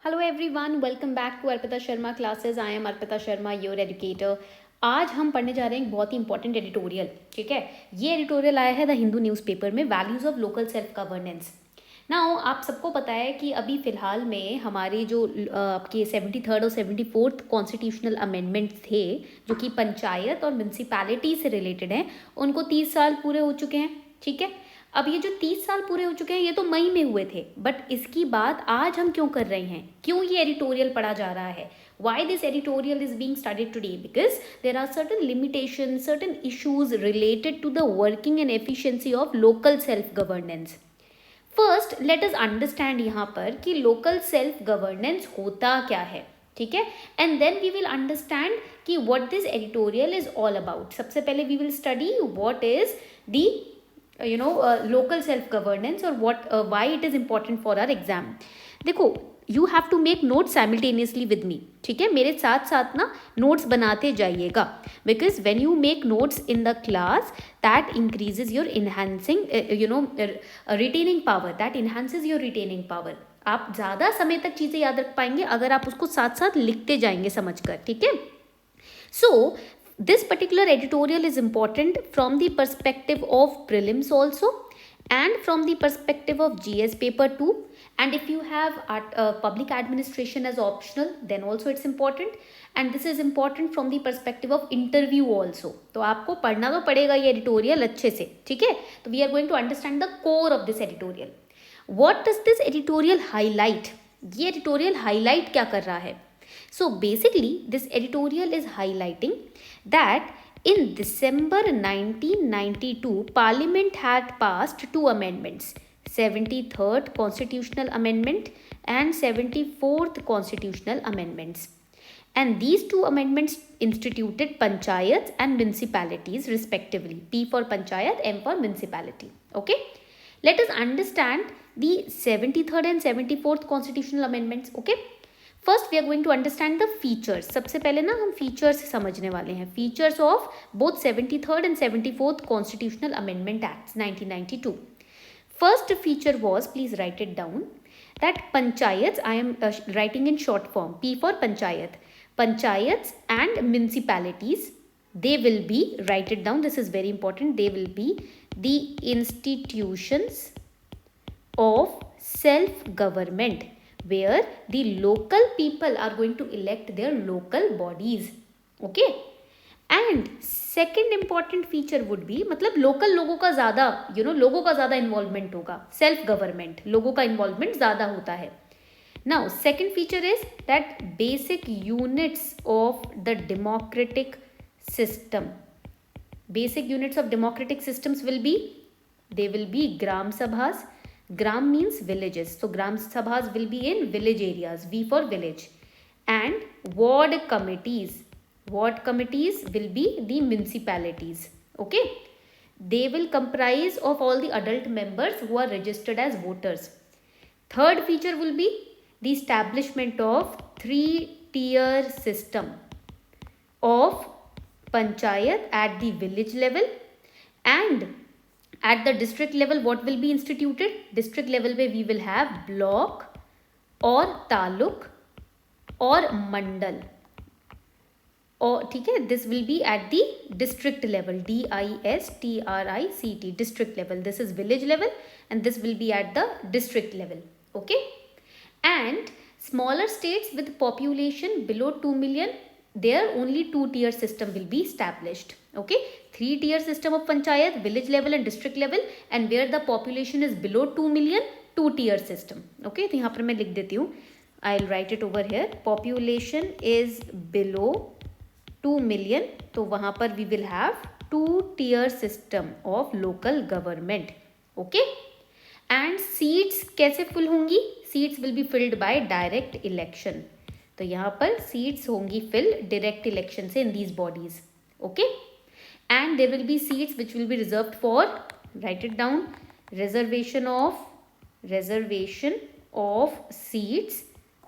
Hello everyone, welcome back to Arpita Sharma classes. I am Arpita Sharma, your educator. आज हम पढ़ने जा रहे हैं एक बहुत ही इंपॉर्टेंट एडिटोरियल। ठीक है, ये एडिटोरियल आया है द हिंदू न्यूज़पेपर में, values of local self governance. Now आप सबको पता है कि अभी फ़िलहाल में हमारे जो आपके 73rd और 74th कॉन्स्टिट्यूशनल अमेंडमेंट थे, जो कि पंचायत और म्यूनसिपैलिटी से रिलेटेड हैं, उनको 30 साल पूरे हो चुके हैं। ठीक है, अब ये जो 30 साल पूरे हो चुके हैं ये तो मई में हुए थे, बट इसकी बात आज हम क्यों कर रहे हैं, क्यों ये एडिटोरियल पढ़ा जा रहा है? Why this editorial is being studied today? Because there are certain limitations, certain issues related to the working and efficiency of local self governance. First let us understand यहाँ पर कि लोकल सेल्फ गवर्नेंस होता क्या है। ठीक है, and then we will understand कि what this editorial is all about. सबसे पहले we will study what is the local self governance or why it is important for our exam. देखो, you have to make notes simultaneously with me. ठीक है, मेरे साथ साथ ना notes बनाते जाइएगा, because when you make notes in the class that increases your enhancing retaining power, that enhances your retaining power. आप ज़्यादा समय तक चीज़ें याद रख पाएंगे अगर आप उसको साथ साथ लिखते जाएंगे समझकर। ठीक है, so this particular editorial is important from the perspective of prelims also, and from the perspective of GS paper 2, and if you have public administration as optional then also it's important, and this is important from the perspective of interview also. तो आपको पढ़ना तो पड़ेगा ये editorial अच्छे से। ठीक है, तो we are going to understand the core of this editorial. What does this editorial highlight? ये editorial highlight क्या कर रहा है? So basically this editorial is highlighting that in December 1992 Parliament had passed two amendments, 73rd Constitutional Amendment and 74th Constitutional Amendments, and these two amendments instituted panchayats and municipalities respectively, P for panchayat, M for municipality. Okay, let us understand the 73rd and 74th Constitutional Amendments. Okay, first we are going to understand the features. सबसे पहले ना हम features समझने वाले हैं, features of both 73rd and 74th constitutional amendment acts 1992. First feature was, please write it down, that panchayat, I am writing in short form, P for panchayat, panchayat and municipalities, they will be, write it down, this is very important, they will be the institutions of self government where the local people are going to elect their local bodies. Okay, and second important feature would be, मतलब local लोगों का ज़्यादा लोगों का ज़्यादा involvement होगा, self government लोगों का involvement ज़्यादा होता है. Now second feature is that basic units of the democratic system, basic units of democratic systems will be, they will be gram sabhas. Gram means villages, so gram sabhas will be in village areas, V for village, and ward committees, ward committees will be the municipalities. Okay, they will comprise of all the adult members who are registered as voters. Third feature will be the establishment of 3-tier system of panchayat at the village level, and at the district level what will be instituted? District level पे we will have block और तालुक और मंडल, और ठीक है, this will be at the district level, DISTRICT, district level. This is village level and this will be at the district level. Okay, and smaller states with population below 2 million, there only 2-tier system will be established. Okay, 3-tier system of panchayat, village level and district level, and where the population is below 2 million, 2-tier system. Okay, तो यहाँ पर मैं लिख देती हूँ, I'll write it over here, population is below 2 million, तो वहाँ पर we will have 2-tier system of local government. Okay, and seats कैसे fill होंगी? Seats will be filled by direct election. तो यहाँ पर seats होंगी fill direct election से in these bodies. Okay, and there will be seats which will be reserved for, write it down, reservation of seats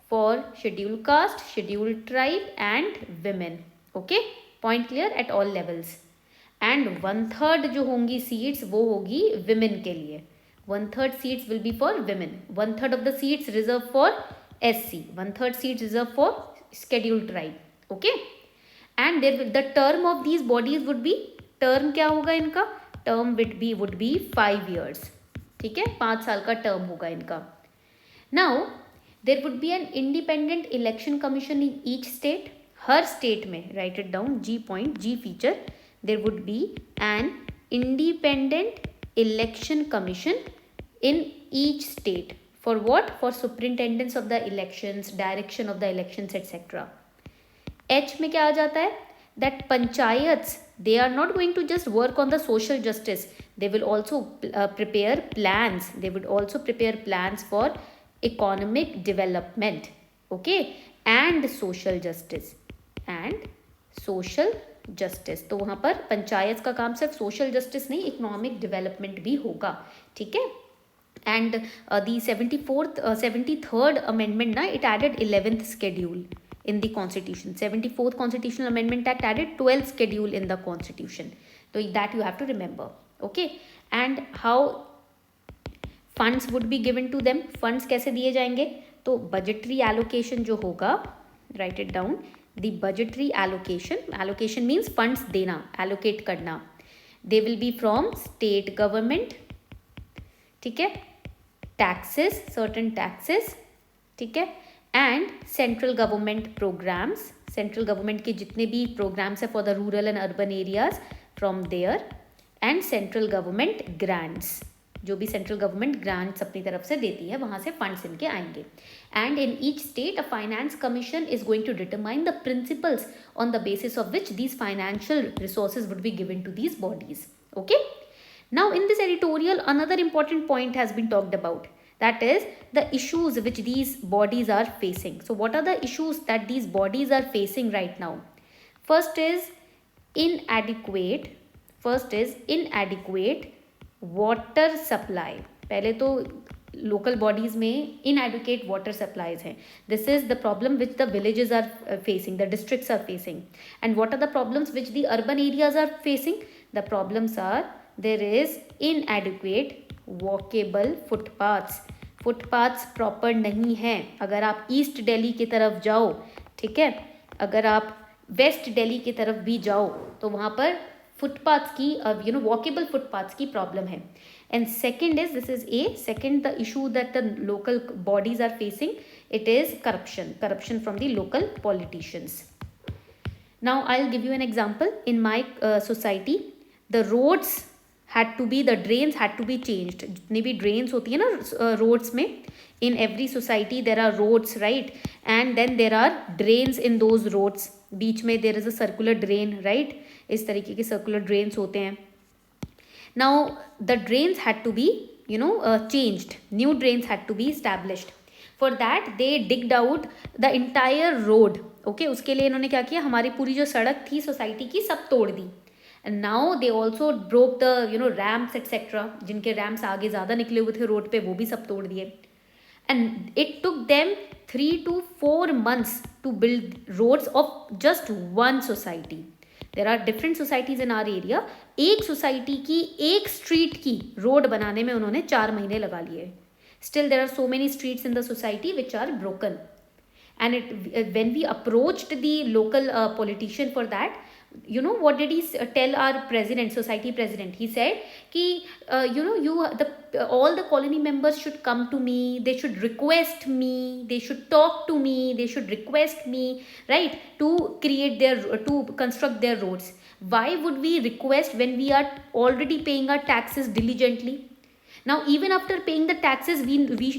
for scheduled caste, scheduled tribe and women. Okay, point clear at all levels. And 1/3 जो होंगी seats वो होगी women के लिए, 1/3 seats will be for women, 1/3 of the seats reserved for SC, 1/3 seats reserved for scheduled tribe. Okay, and the term of these bodies would be, term क्या होगा इनका, term would be 5 years. ठीक है, 5 साल का term होगा इनका. Now there would be an independent election commission in each state. Her state में, write it down, G point, G feature, there would be an independent election commission in each state. For what? For superintendence of the elections, direction of the elections, etc. H में क्या आ जाता है, that panchayats, they are not going to just work on the social justice, they will also prepare plans, they would also prepare plans for economic development, okay, and social justice, and social justice. तो वहाँ पर पंचायत का काम सिर्फ social justice नहीं, economic development भी होगा. ठीक है. And the 73rd amendment na, it added 11th schedule in the constitution. 74th constitutional amendment act added 12th schedule in the constitution, so that you have to remember. Okay, and how funds would be given to them, funds कैसे दिए जाएंगे, तो budgetary allocation जो होगा, write it down, the budgetary allocation means funds देना, allocate करना, they will be from state government, ठीक है, taxes, certain taxes, ठीक है, and central government programs, central government के जितने भी programs है for the rural and urban areas from there, and central government grants, जो भी central government grants अपनी तरफ से देती है वहाँ से funds इनके आएंगे. And in each state a finance commission is going to determine the principles on the basis of which these financial resources would be given to these bodies. Okay. Now in this editorial another important point has been talked about, that is the issues which these bodies are facing. So what are the issues that these bodies are facing right now? First is inadequate water supply. पहले तो local bodies में inadequate water supplies हैं. This is the problem which the villages are facing, the districts are facing. And what are the problems which the urban areas are facing? The problems are, there is inadequate walkable footpaths. Footpaths proper नहीं हैं. अगर आप east Delhi की तरफ जाओ, ठीक है, अगर आप वेस्ट दिल्ली की तरफ भी जाओ तो वहाँ पर फुटपाथ्स की वॉकेबल फुटपाथ्स की प्रॉब्लम है. And second is, this is a second the issue that the local bodies are facing, it is corruption from the local politicians. Now I will give you an example. In my society the roads had to be, the drains had to be changed. जितनी भी drains होती है ना roads में, in every society there are roads, right, and then there are drains in those roads. बीच में there is a circular drain, right, इस तरीके के circular drains होते हैं. Now the drains had to be changed, new drains had to be established. For that they digged out the entire road. Okay, उसके लिए इन्होंने क्या किया, हमारी पूरी जो सड़क थी सोसाइटी की सब तोड़ दी. And now they also broke the ramps etc. जिनके ramps आगे ज़्यादा निकले हुए थे रोड पे वो भी सब तोड़ दिए. And it took them 3 to 4 months to build roads of just one society. There are different societies in our area. एक society की एक street की road बनाने में उन्होंने 4 महीने लगा लिए. Still there are so many streets in the society which are broken. And when we approached the local politician for that, what did he tell our president, society president? He said ki all the colony members should come to me, they should request me, they should talk to me, they should request me, right, to construct their roads. Why would we request when we are already paying our taxes diligently? Now even after paying the taxes, we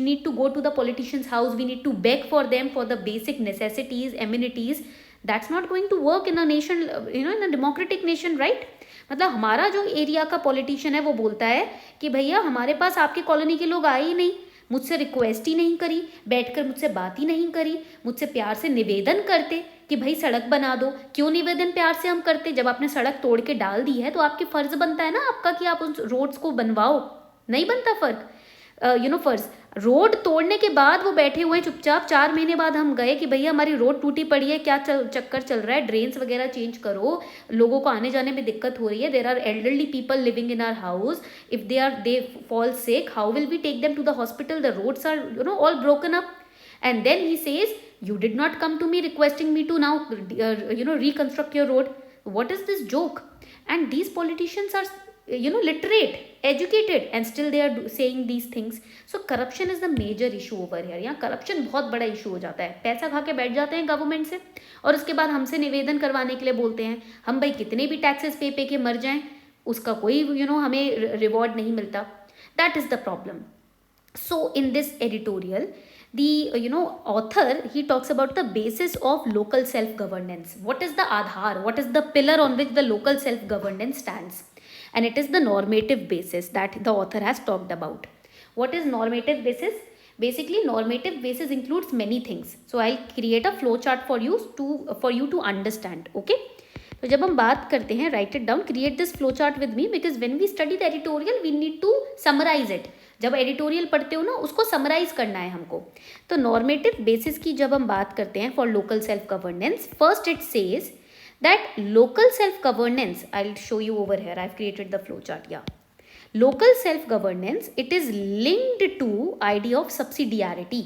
need to go to the politician's house, we need to beg for them for the basic necessities, amenities. That's not going to work in a nation, in a democratic nation, right? मतलब हमारा जो area का politician है वो बोलता है कि भैया हमारे पास आपके कॉलोनी के लोग आए ही नहीं, मुझसे रिक्वेस्ट ही नहीं करी, बैठकर मुझसे बात ही नहीं करी, मुझसे प्यार से निवेदन करते कि भाई सड़क बना दो. क्यों निवेदन प्यार से हम करते? जब आपने सड़क तोड़ के डाल दी है तो आपके फर्ज बनता है ना आपका कि आप उस रोड्स को बनवाओ. नहीं बनता फर्क, फर्ज. रोड तोड़ने के बाद वो बैठे हुए चुपचाप. 4 महीने बाद हम गए कि भैया हमारी रोड टूटी पड़ी है, क्या चक्कर चल रहा है, ड्रेन्स वगैरह चेंज करो, लोगों को आने जाने में दिक्कत हो रही है. There are elderly people living in our house, if they fall sick, how will we take them to the hospital? The roads are all broken up. And then he says, you did not come to me requesting me to now reconstruct your road. What is this joke? And these politicians are literate, educated, and still they are saying these things. So corruption is the major issue over here. यहाँ corruption बहुत बड़ा issue हो जाता है. पैसा खा के बैठ जाते हैं गवर्नमेंट से और उसके बाद हमसे निवेदन करवाने के लिए बोलते हैं. हम भाई कितने भी टैक्सेस पे के मर जाएं, उसका कोई हमें रिवॉर्ड नहीं मिलता. That is the problem. So in this editorial, the author, he talks about the basis of local self governance. What is the Aadhar? What is the pillar on which the local self governance stands? And it is the normative basis that the author has talked about. What is normative basis? Basically, normative basis includes many things. So I'll create a flow chart for you to understand. Okay. तो जब हम बात करते हैं, write it down, create this flow chart with me, because when we study the editorial we need to summarize it. जब editorial पढ़ते हो ना, उसको समराइज करना है हमको. तो नॉर्मेटिव बेसिस की जब हम बात करते हैं for local self governance, first it says that local self governance, I will show you over here, I have created the flow chart. या local self governance, it is linked to idea of subsidiarity.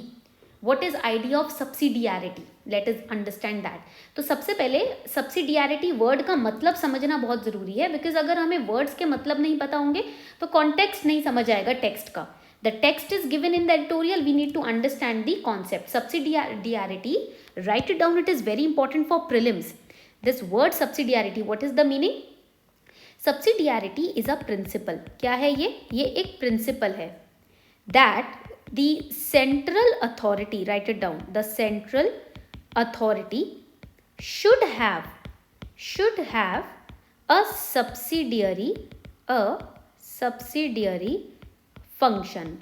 What is idea of subsidiarity? Let us understand that. तो सबसे पहले subsidiarity word का मतलब समझना बहुत ज़रूरी है, because अगर हमें words के मतलब नहीं पता होंगे तो context नहीं समझ आएगा text का. The text is given in the editorial, we need to understand the concept. Subsidiarity, write it down, it is very important for prelims. This word subsidiarity, what is the meaning? Subsidiarity is a principle. क्या है ये? ये एक principle है. That the central authority, write it down, the central authority should have a subsidiary function.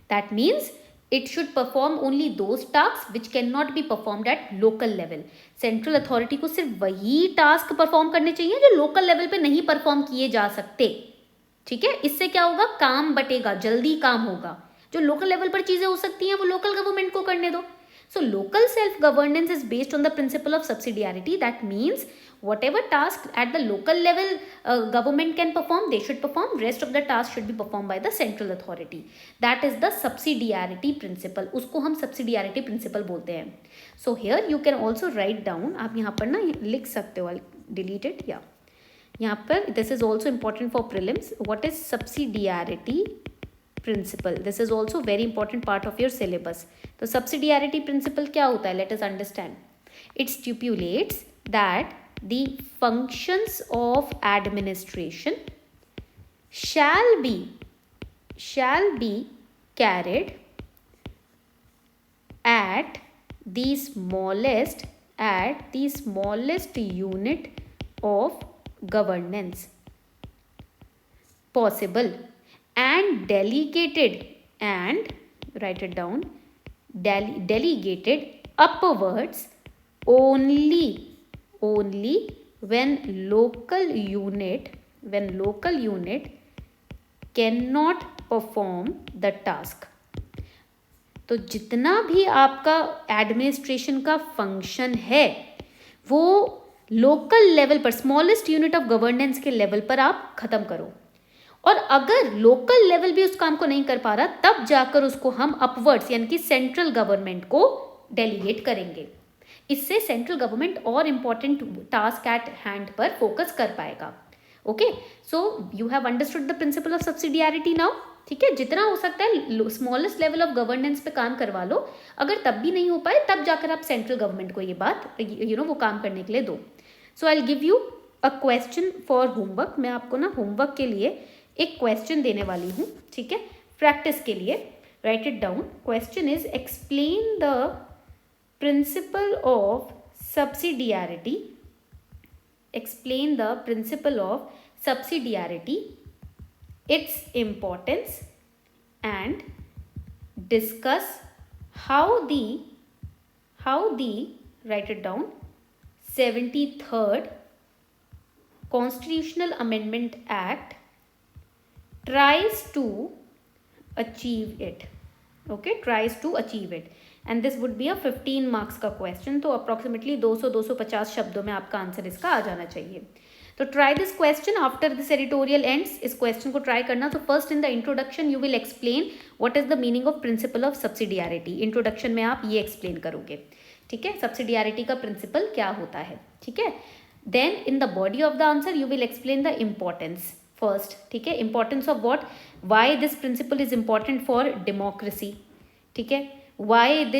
That means it should perform only those tasks which cannot be performed at local level. Central authority को सिर्फ वही task perform करने चाहिए जो local level पे नहीं perform किए जा सकते. ठीक है, इससे क्या होगा? काम बटेगा, जल्दी काम होगा. जो लोकल लेवल पर चीजें हो सकती हैं वो लोकल गवर्नमेंट को करने दो. So local self governance is based on the principle of subsidiarity. That means whatever task at the local level government can perform, they should perform. Rest of the task should be performed by the central authority. That is the subsidiarity principle. उसको हम subsidiarity principle बोलते हैं. So here you can also write down, आप यहाँ पर ना लिख सकते हो, I'll delete it. Yeah, यहाँ पर this is also important for prelims. What is subsidiarity principle? This is also very important part of your syllabus. तो subsidiarity principle क्या होता है? Let us understand. It stipulates that the functions of administration shall be carried at the smallest unit of governance possible, and delegated, and write it down, delegated upwards only when local unit cannot perform the task. तो जितना भी आपका administration का function है वो local level पर, smallest unit of governance के level पर आप खत्म करो. और अगर लोकल लेवल भी उस काम को नहीं कर पा रहा, तब जाकर उसको हम अपवर्ड्स यानी कि सेंट्रल गवर्नमेंट को डेलीगेट करेंगे. इससे सेंट्रल गवर्नमेंट और इम्पॉर्टेंट टास्क एट हैंड पर फोकस कर पाएगा. Okay, so you have understood the principle of subsidiarity now. ठीक है, जितना हो सकता है स्मॉलेस्ट लेवल ऑफ गवर्नेंस पे काम करवा लो. अगर तब भी नहीं हो पाए, तब जाकर आप सेंट्रल गवर्नमेंट को ये बात वो काम करने के लिए दो. So I will give you a question for homework. मैं आपको ना होमवर्क के लिए एक क्वेश्चन देने वाली हूँ. ठीक है, प्रैक्टिस के लिए. Right it down. Question is explain the principle of subsidiarity. Explain the principle of subsidiarity, its importance, and discuss how the write it down 73rd Constitutional Amendment Act tries to achieve it. Okay, tries to achieve it. And this would be a 15 marks का question. तो approximately 200-250 शब्दों में आपका answer इसका आ जाना चाहिए. तो try this question after this editorial ends, इस क्वेश्चन को ट्राई करना. तो first in the introduction you will explain what is the meaning of principle of subsidiarity. Introduction में आप ये एक्सप्लेन करोगे, ठीक है, सब्सिडियरिटी का प्रिंसिपल क्या होता है, ठीक है. Then in the body of the answer you will explain the importance first, ठीक है, importance of what, why this principle is important for democracy, ठीक है, why the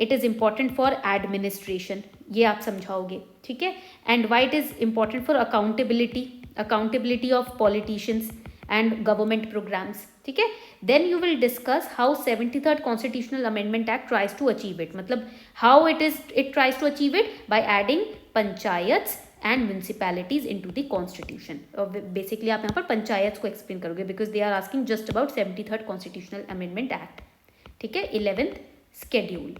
it is important for administration, ये आप समझाओगे, ठीक है. And why it is important for accountability of politicians and government programs, ठीक है. Then you will discuss how 73rd constitutional amendment act tries to achieve it, मतलब how it tries to achieve it by adding panchayats and municipalities into the constitution. Basically आप यहाँ पर पंचायत को explain करोगे because they are asking just about 73rd constitutional amendment act, ठीक है, 11th schedule.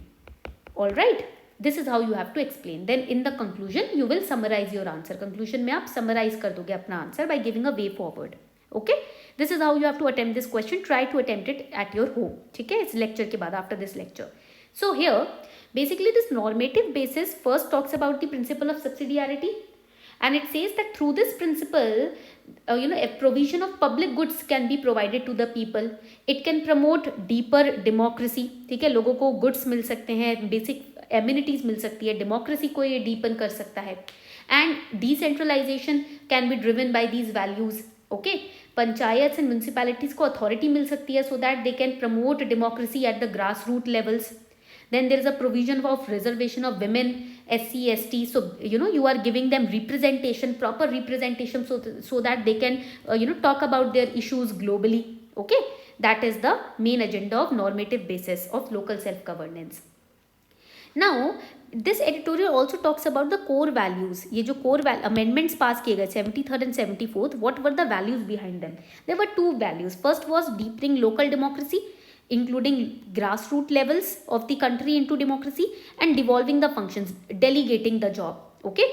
All right, this is how you have to explain. Then in the conclusion you will summarize your answer. Conclusion में आप summarize कर दोगे अपना answer by giving a way forward. Okay, this is how you have to attempt this question. Try to attempt it at your home, ठीक है, इस lecture के बाद, after this lecture. So here basically this normative basis first talks about the principle of subsidiarity, and it says that through this principle a provision of public goods can be provided to the people. It can promote deeper democracy, ठीक है, लोगों को goods मिल सकते हैं, basic amenities मिल सकती है, democracy को ये deepen कर सकता है. And decentralization can be driven by these values. Okay, panchayat and municipalities को authority मिल सकती है so that they can promote democracy at the grassroots levels. Then there is a provision of reservation of women, SC, ST. So you are giving them representation, proper representation, so that they can talk about their issues globally. Okay, that is the main agenda of normative basis of local self-governance. Now this editorial also talks about the core values. ये जो core amendments pass किए गए 73rd and 74th, what were the values behind them? There were two values. First was deepening local democracy, including grassroots levels of the country into democracy, and devolving the functions, delegating the job. Okay,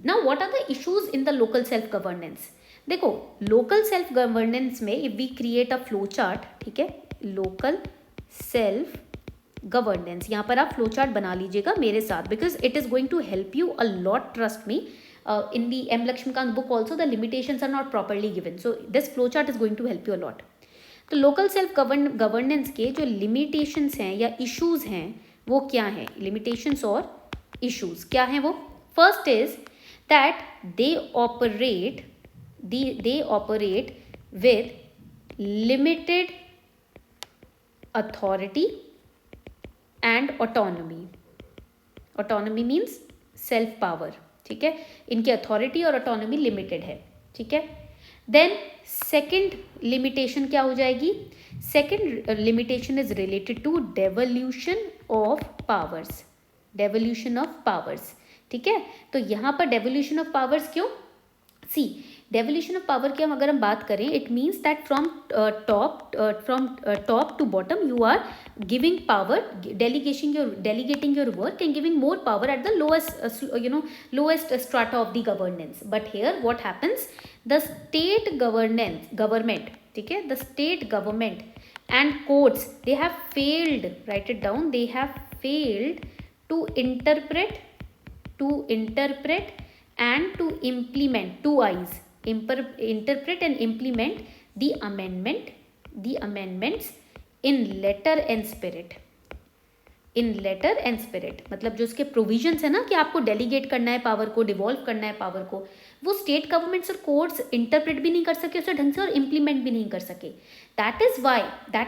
now what are the issues in the local self governance? देखो local self governance में if we create a flow chart, ठीक है, local self governance, यहाँ पर आप flow chart बना लीजिएगा मेरे साथ, because it is going to help you a lot, trust me. In the M. Lakshmikant book also the limitations are not properly given, so this flow chart is going to help you a lot. तो local self governance के जो limitations हैं या issues हैं वो क्या हैं, limitations और इश्यूज क्या हैं वो. First is that they operate with limited authority and autonomy. Autonomy means self power, ठीक है, इनकी अथॉरिटी और ऑटोनॉमी लिमिटेड है, ठीक है. देन सेकेंड लिमिटेशन क्या हो जाएगी, second limitation is related to devolution of powers, devolution of powers, ठीक है. तो यहाँ पर डेवोल्यूशन ऑफ पावर्स क्यों, सी डेवोल्यूशन ऑफ पावर की अगर हम बात करें, it means that from top to bottom you are giving power, delegating your work and giving more power at the lowest strata of the governance. But here what happens, the state government, ठीक है, the state government and courts, they have failed, write it down, they have failed to interpret and to implement, two I's, interpret and implement the amendments in letter and spirit. In letter and spirit मतलब जो उसके provisions है ना कि आपको delegate करना है power को, डिवॉल्व करना है पावर को, वो स्टेट गवर्नमेंट्स और कोर्ट्स इंटरप्रेट भी नहीं कर सके उसे ढंग से और इम्प्लीमेंट भी नहीं कर सके. That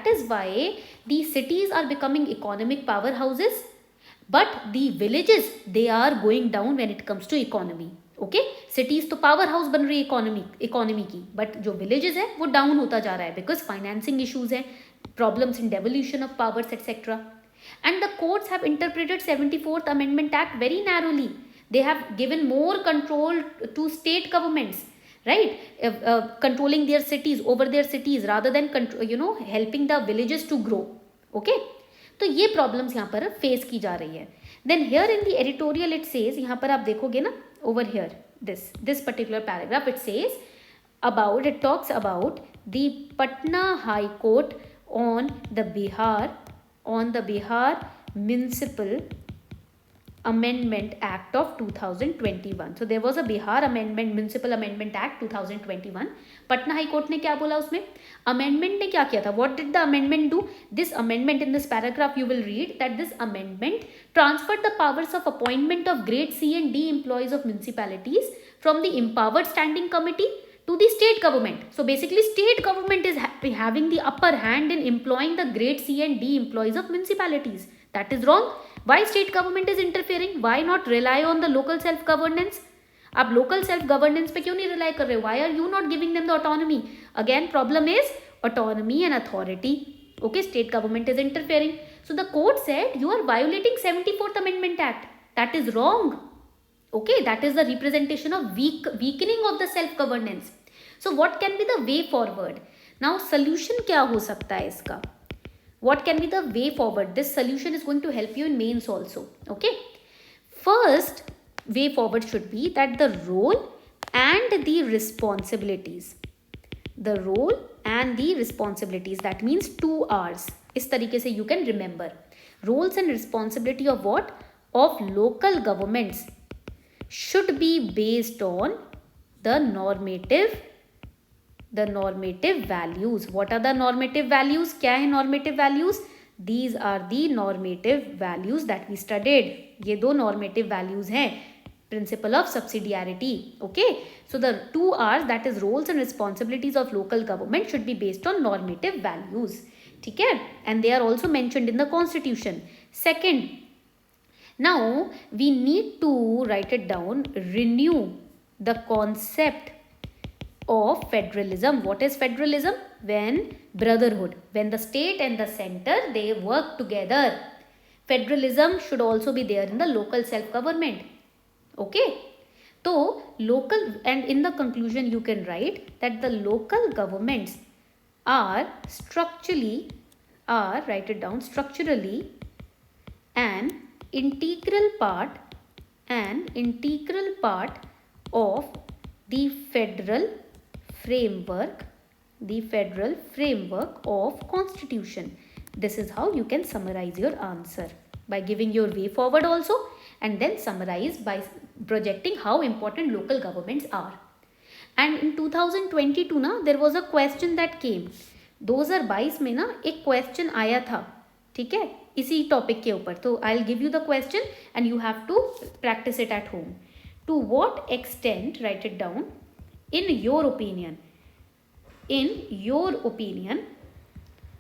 is why the cities are becoming economic power houses, but the villages they are going down when it comes to economy. Okay, cities तो पावर हाउस बन रही है इकोनॉमी की, बट जो विलेजेस है वो डाउन होता जा रहा है बिकॉज फाइनेंसिंग इशूज है, problems in devolution of powers etcetera. And the courts have interpreted 74th Amendment Act very narrowly. They have given more control to state governments, right? Controlling their cities, over their cities, rather than helping the villages to grow. Okay? तो ये problems यहाँ पर face की जा रही है. Then here in the editorial it says, यहाँ पर आप देखोगे ना, over here, this particular paragraph, it says about, it talks about the Patna High Court on the Bihar municipal Amendment Act of 2021. So there was a Bihar Amendment, Municipal Amendment Act 2021. Patna high court ने क्या बोला उसमें? Amendment ने क्या किया था? What did the amendment do? This amendment, in this paragraph you will read that this amendment transferred the powers of appointment of grade C and D employees of municipalities from the empowered standing committee to the state government. So basically state government is having the upper hand in employing the grade C and D employees of municipalities. That is wrong. Why state government is interfering? Why not rely on the local self governance? आप local self governance पे क्यों नहीं rely कर रहे हो? Why are you not giving them the autonomy? Again, problem is autonomy and authority. Okay, state government is interfering. So the court said you are violating 74th Amendment Act. That is wrong. Okay, that is the representation of weakening of the self governance. So what can be the way forward? Now solution क्या हो सकता है इसका? What can be the way forward? This solution is going to help you in mains also. Okay. First way forward should be that the role and the responsibilities. The role and the responsibilities. That means 2 R's. इस तरीके से you can remember. Roles and responsibility of what? Of local governments should be based on the normative values. What are the normative values? क्या है normative values? These are the normative values that we studied. ये 2 normative values हैं. Principle of subsidiarity. Okay. So the 2 R's, that is roles and responsibilities of local government, should be based on normative values. ठीक है? And they are also mentioned in the constitution. Second, now we need to write it down, renew the concept of federalism. What is federalism? When brotherhood, when the state and the center, they work together. Federalism should also be there in the local self government. Okay, so local, and in the conclusion you can write that the local governments are structurally an integral part of the federal framework of constitution. This is how you can summarize your answer, by giving your way forward also, and then summarize by projecting how important local governments are. And in 2022 ना there was a question that came. 2022 में ना एक question आया था, ठीक है, इसी topic के ऊपर. तो I'll give you the question and you have to practice it at home. To what extent, write it down, in your opinion,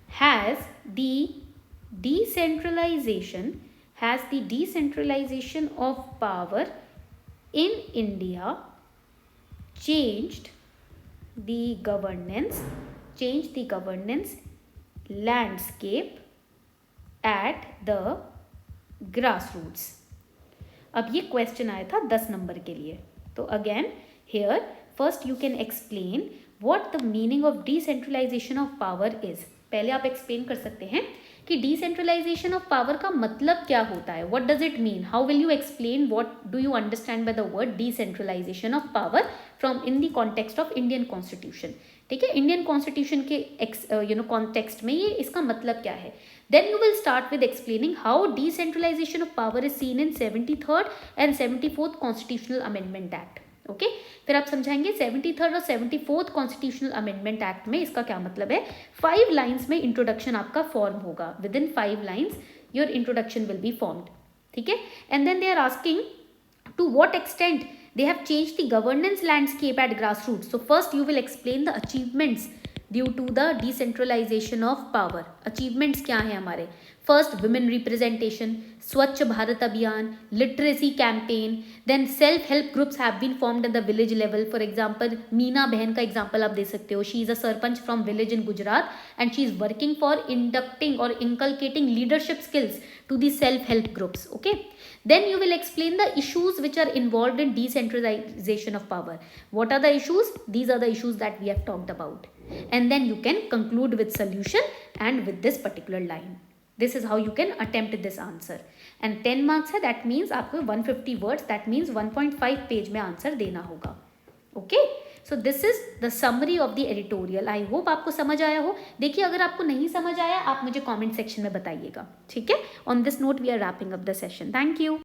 has the decentralization of power in India changed the governance landscape at the grassroots. अब ये question आया था 10 number के लिए. तो again here first you can explain what the meaning of decentralization of power is. पहले आप explain कर सकते हैं कि डिसेंट्रलाइजेशन ऑफ पावर का मतलब क्या होता है. What does it mean? How will you explain? What do you understand by the word decentralization of power from in the context of Indian constitution. ठीक है, इंडियन कॉन्स्टिट्यूशन के कॉन्टेक्स्ट में ये इसका मतलब क्या है. Then you will start with explaining how decentralization of power is seen in 73rd and 74th Constitutional Amendment Act. Okay? फिर आप समझाएंगे 73rd और 74th Constitutional Amendment Act में इसका क्या मतलब है. 5 lines में introduction आपका form होगा. Within 5 lines your introduction will be formed. ठीक है? And then they are asking to what extent they have changed the governance landscape at grassroots. So first you will explain the achievements due to the decentralization of power. Achievements क्या हैं हमारे? First, women representation, स्वच्छ भारत अभियान, literacy campaign, then self-help groups have been formed at the village level. For example, Meena बहन का example आप दे सकते हो. She is a sarpanch from village in Gujarat and she is working for inducting or inculcating leadership skills to the self-help groups. Okay. Then you will explain the issues which are involved in decentralization of power. What are the issues? These are the issues that we have talked about. And then you can conclude with solution and with this particular line. This is how you can attempt this answer. And 10 marks है, that means आपको 150 words, that means 1.5 page में answer देना होगा. Okay? So this is the summary of the editorial. I hope आपको समझ आया हो. देखिए अगर आपको नहीं समझ आया आप मुझे comment section में बताइएगा. ठीक है? On this note we are wrapping up the session. Thank you.